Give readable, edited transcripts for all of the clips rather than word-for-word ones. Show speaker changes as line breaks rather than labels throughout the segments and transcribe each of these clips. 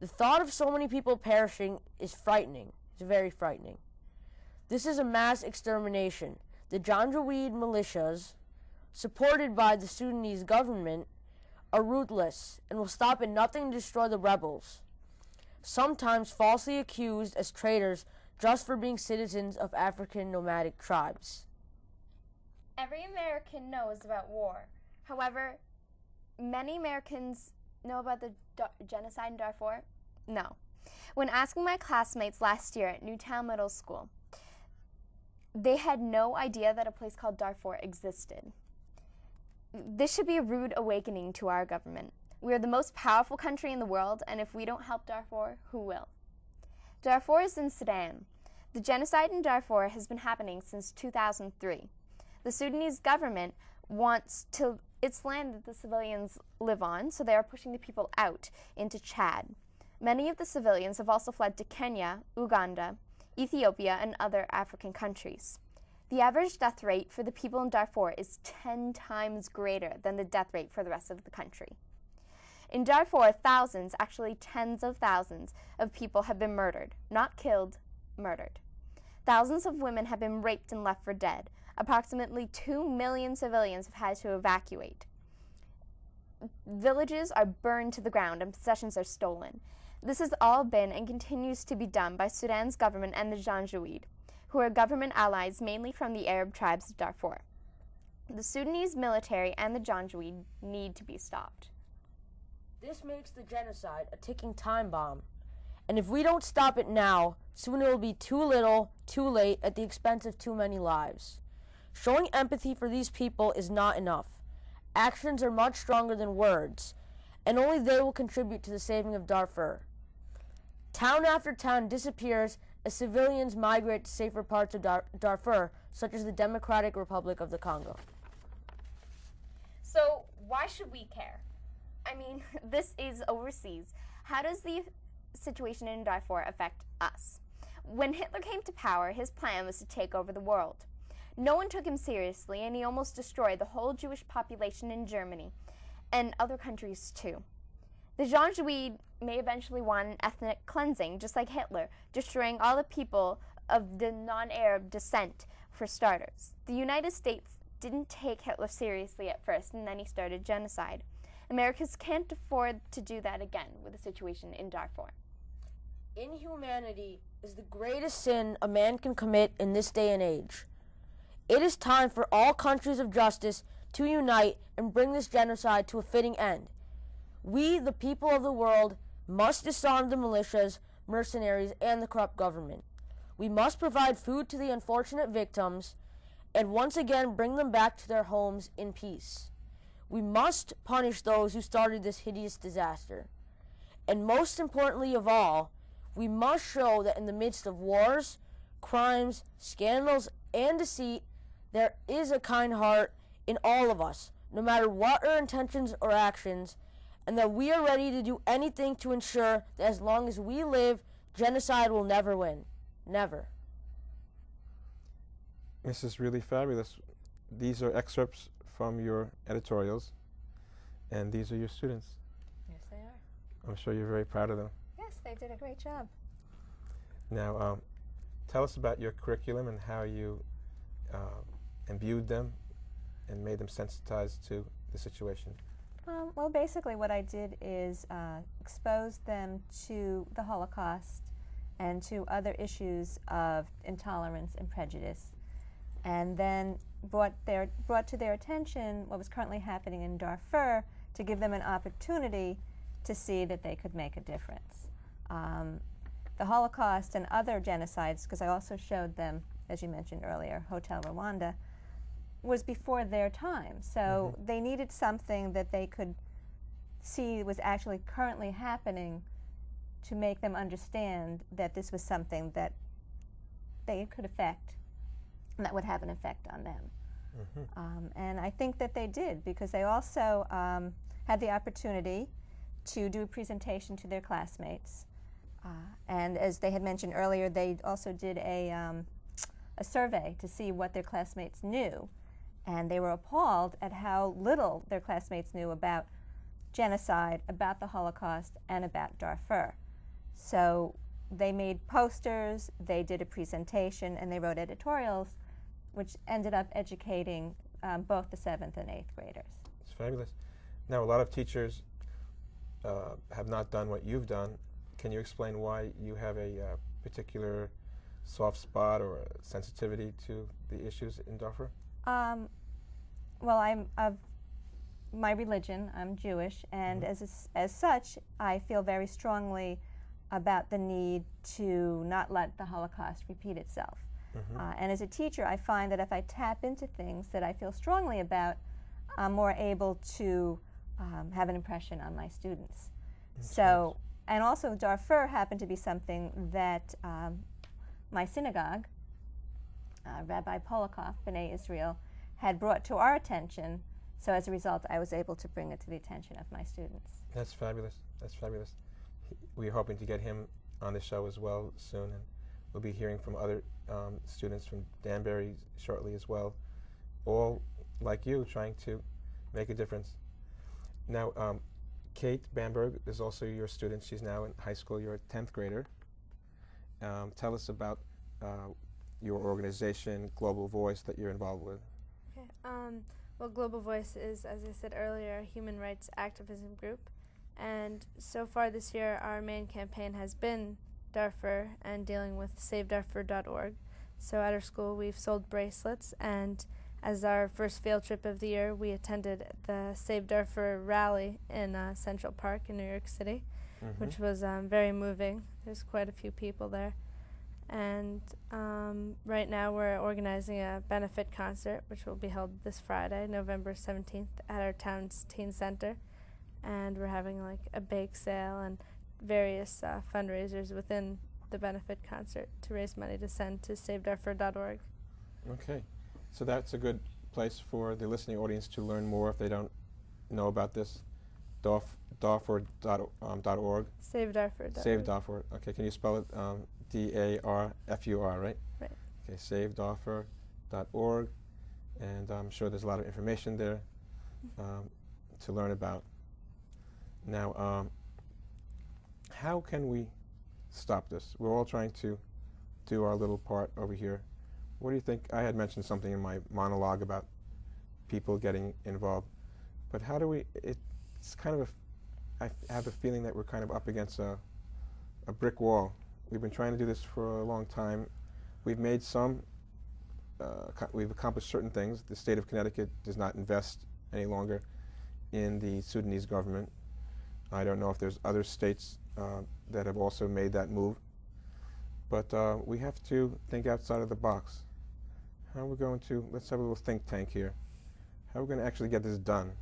The thought of so many people perishing is frightening. It's very frightening. This is a mass extermination. The Janjaweed militias, supported by the Sudanese government, are ruthless and will stop at nothing to destroy the rebels, sometimes falsely accused as traitors just for being citizens of African nomadic tribes.
Every American knows about war. However, many Americans know about the genocide in Darfur? No. When asking my classmates last year at Newtown Middle School, they had no idea that a place called Darfur existed. This should be a rude awakening to our government. We are the most powerful country in the world, and if we don't help Darfur, who will? Darfur is in Sudan. The genocide in Darfur has been happening since 2003. The Sudanese government wants its land that the civilians live on, so they are pushing the people out into Chad. Many of the civilians have also fled to Kenya, Uganda, Ethiopia, and other African countries. The average death rate for the people in Darfur is 10 times greater than the death rate for the rest of the country. In Darfur, thousands, actually tens of thousands, of people have been murdered. Not killed, murdered. Thousands of women have been raped and left for dead. Approximately 2 million civilians have had to evacuate. Villages are burned to the ground and possessions are stolen. This has all been and continues to be done by Sudan's government and the Janjaweed, who are government allies mainly from the Arab tribes of Darfur. The Sudanese military and the Janjaweed need to be stopped.
This makes the genocide a ticking time bomb. And if we don't stop it now, soon it will be too little, too late, at the expense of too many lives. Showing empathy for these people is not enough. Actions are much stronger than words, and only they will contribute to the saving of Darfur. Town after town disappears as civilians migrate to safer parts of Darfur, such as the Democratic Republic of the Congo.
So why should we care? I mean, this is overseas. How does the situation in Darfur affect us? When Hitler came to power, his plan was to take over the world. No one took him seriously, and he almost destroyed the whole Jewish population in Germany and other countries too. The Janjaweed may eventually want an ethnic cleansing, just like Hitler, destroying all the people of the non-Arab descent, for starters. The United States didn't take Hitler seriously at first, and then he started genocide. Americans can't afford to do that again with the situation in Darfur.
Inhumanity is the greatest sin a man can commit in this day and age. It is time for all countries of justice to unite and bring this genocide to a fitting end. We, the people of the world, must disarm the militias, mercenaries, and the corrupt government. We must provide food to the unfortunate victims and once again bring them back to their homes in peace. We must punish those who started this hideous disaster. And most importantly of all, we must show that in the midst of wars, crimes, scandals, and deceit, there is a kind heart in all of us, no matter what our intentions or actions, and that we are ready to do anything to ensure that as long as we live, genocide will never win. Never.
This is really fabulous. These are excerpts from your editorials, and these are your students.
Yes, they are.
I'm sure you're very proud of them.
Yes, they did a great job.
Now, tell us about your curriculum and how you imbued them and made them sensitized to the situation.
Well, basically what I did is expose them to the Holocaust and to other issues of intolerance and prejudice, and then brought to their attention what was currently happening in Darfur to give them an opportunity to see that they could make a difference. The Holocaust and other genocides, because I also showed them, as you mentioned earlier, Hotel Rwanda, was before their time. So they needed something that they could see was actually currently happening to make them understand that this was something that they could affect and that would have an effect on them. And I think that they did, because they also had the opportunity to do a presentation to their classmates. And as they had mentioned earlier, they also did a survey to see what their classmates knew. And they were appalled at how little their classmates knew about genocide, about the Holocaust, and about Darfur. So they made posters, they did a presentation, and they wrote editorials, which ended up educating both the 7th and 8th graders.
It's fabulous. Now, a lot of teachers have not done what you've done. Can you explain why you have a particular soft spot or sensitivity to the issues in Darfur?
Well, I'm of my religion. I'm Jewish, and as such, I feel very strongly about the need to not let the Holocaust repeat itself. And as a teacher, I find that if I tap into things that I feel strongly about, I'm more able to have an impression on my students. So, and also Darfur happened to be something that my synagogue, Rabbi Polikoff, B'nai Israel, had brought to our attention. So as a result, I was able to bring it to the attention of my students.
That's fabulous. That's fabulous. We're hoping to get him on the show as well soon, and we'll be hearing from other students from Danbury shortly as well, all like you, trying to make a difference. Now, Kate Bamberg is also your student. She's now in high school. You're a 10th grader. Tell us about your organization, Global Voice, that you're involved with.
Okay. Well, Global Voice is, as I said earlier, a human rights activism group. And so far this year, our main campaign has been Darfur and dealing with SaveDarfur.org. So at our school, we've sold bracelets, and as our first field trip of the year, we attended the Save Darfur rally in Central Park in New York City, which was very moving. There's quite a few people there. And right now we're organizing a benefit concert, which will be held this Friday, November 17th, at our town's teen center. And we're having like a bake sale and various fundraisers within the benefit concert to raise money to send to SaveDarfur.org.
Okay, so that's a good place for the listening audience to learn more if they don't know about this. Darfur.org.
Save Darfur.
Save Darfur. Okay, can you spell it? D-A-R-F-U-R, right?
Right.
Okay, SaveDarfur.org, and I'm sure there's a lot of information there to learn about. Now, how can we stop this? We're all trying to do our little part over here. What do you think? I had mentioned something in my monologue about people getting involved, but how do we, it's kind of I have a feeling that we're kind of up against a brick wall. We've been trying to do this for a long time. We've made some, we've accomplished certain things. The state of Connecticut does not invest any longer in the Sudanese government. I don't know if there's other states that have also made that move. But we have to think outside of the box. How are we going to, let's have a little think tank here. How are we going to actually get this done?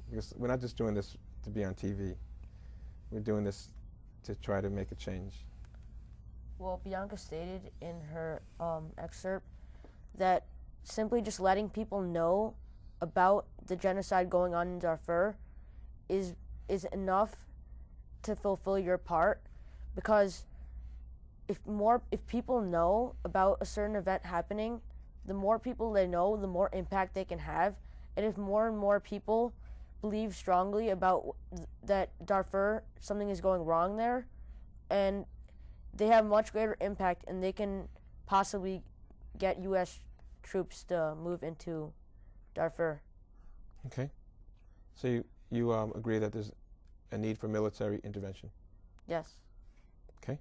Because we're not just doing this to be on TV. We're doing this to try to make a change.
Well, Bianca stated in her excerpt that simply just letting people know about the genocide going on in Darfur is enough to fulfill your part, because if people know about a certain event happening, the more people they know, the more impact they can have. And if more and more people believe strongly about that Darfur, something is going wrong there, and they have much greater impact, and they can possibly get U.S. troops to move into Darfur.
Okay. So you agree that there's a need for military intervention?
Yes.
Okay.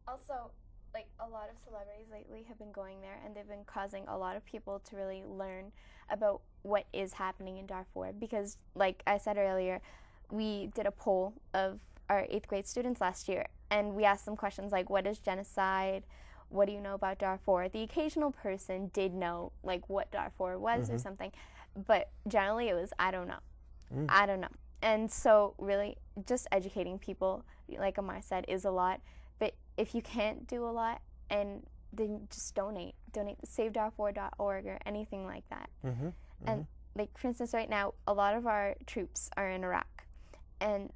Also, like, a lot of celebrities lately have been going there, and they've been causing a lot of people to really learn about what is happening in Darfur. Because, like I said earlier, we did a poll of our 8th grade students last year, and we asked them questions like, what is genocide? What do you know about Darfur? The occasional person did know, like, what Darfur was or something, but generally it was, I don't know. I don't know. And so really just educating people, like Amar said, is a lot. But if you can't do a lot, and then just donate SaveDarfur.org or anything like that. And like, for instance, right now, a lot of our troops are in Iraq. And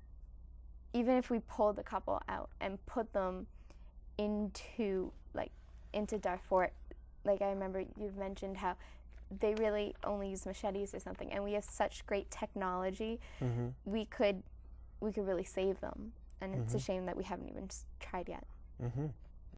even if we pulled a couple out and put them into Darfur, like, I remember you've mentioned how they really only use machetes or something, and we have such great technology, we could really save them. and it's a shame that we haven't even tried yet.
Mm-hmm.